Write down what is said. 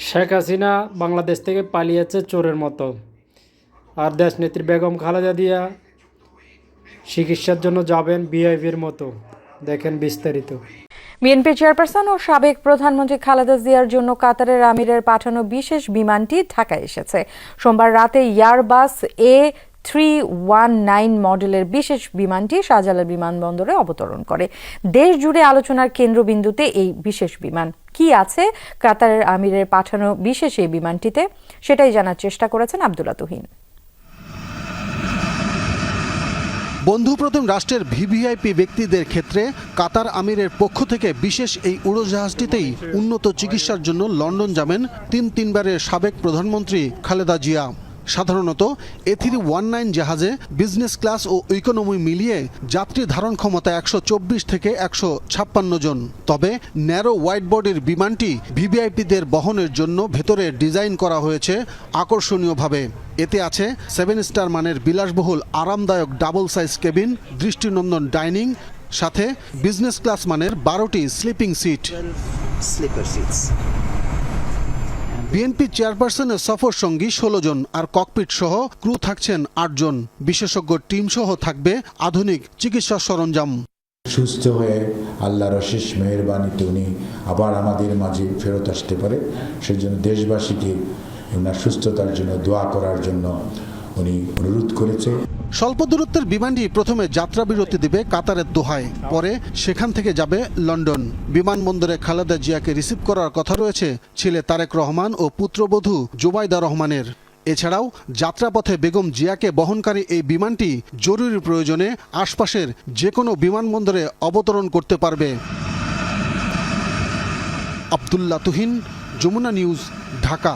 শেখ হাসিনা বাংলাদেশ থেকে পালিয়েছে চোরের মতো, আর দেশনেত্রী বেগম খালেদা জিয়া চিকিৎসার জন্য যাবেন ভিআইপির মতো। দেখেন বিস্তারিত। বিএনপি চেয়ারপারসন ও সাবেক প্রধানমন্ত্রী খালেদা জিয়ার জন্য কাতারের আমিরের পাঠানো বিশেষ বিমানটি ঢাকায় এসেছে। সোমবার রাতে এয়ারবাস A319 মডেলের বিশেষ বিমানটি শাহজালাল বিমানবন্দরে অবতরণ করে। দেশ জুড়ে আলোচনার কেন্দ্রবিন্দুতে এই বিশেষ বিমান। কি আছে কাতারের আমিরের পাঠানো বিশেষ এই বিমানটিতে, সেটাই জানার চেষ্টা করেছেন আব্দুল্লাহ তুহিন। বন্ধুপ্রতিম রাষ্ট্রের ভিভিআইপি ব্যক্তিদের ক্ষেত্রে কাতার আমিরের পক্ষ থেকে বিশেষ এই উড়োজাহাজটিতেই উন্নত চিকিৎসার জন্য লন্ডন যাবেন তিনবারের সাবেক প্রধানমন্ত্রী খালেদা জিয়া। সাধারণত A319 জাহাজে বিজনেস ক্লাস ও ইকোনমি মিলিয়ে যাত্রী ধারণ ক্ষমতা 124 থেকে 156 জন। তবে ন্যারো ওয়াইড বডির বিমানটি ভিভিআইপিদের বহনের জন্য ভেতরে ডিজাইন করা হয়েছে আকর্ষণীয়ভাবে। এতে আছে 7 স্টার মানের বিলাসবহুল আরামদায়ক ডাবল সাইজ কেবিন, দৃষ্টিনন্দন ডাইনিং, সাথে বিজনেস ক্লাস মানের 12টি স্লিপিং সিট। বিএনপি চেয়ারপারসনের সফর সঙ্গী 16 জন, আর ককপিট সহ ক্রু থাকছেন 8 জন। বিশেষজ্ঞ টিম সহ থাকবে আধুনিক চিকিৎসা সরঞ্জাম। সুস্থ হয়ে আল্লাহর অশেষ মেহেরবানিতে উনি আবার আমাদের মাঝে ফেরত আসতে পারে, সেই জন্য দেশবাসীকে ওনার সুস্থতার জন্য দোয়া করার জন্য উনি অনুরোধ করেছে। স্বল্প দূরত্বের বিমানটি প্রথমে যাত্রা বিরতি দেবে কাতারের দোহায়, পরে সেখান থেকে যাবে লন্ডন। বিমানবন্দরে খালেদা জিয়াকে রিসিভ করার কথা রয়েছে ছেলে তারেক রহমান ও পুত্রবধূ জুবাইদা রহমানের। এছাড়াও যাত্রাপথে বেগম জিয়াকে বহনকারী এই বিমানটি জরুরি প্রয়োজনে আশপাশের যে কোনো বিমানবন্দরে অবতরণ করতে পারবে। আব্দুল্লাহ তুহিন, যমুনা নিউজ, ঢাকা।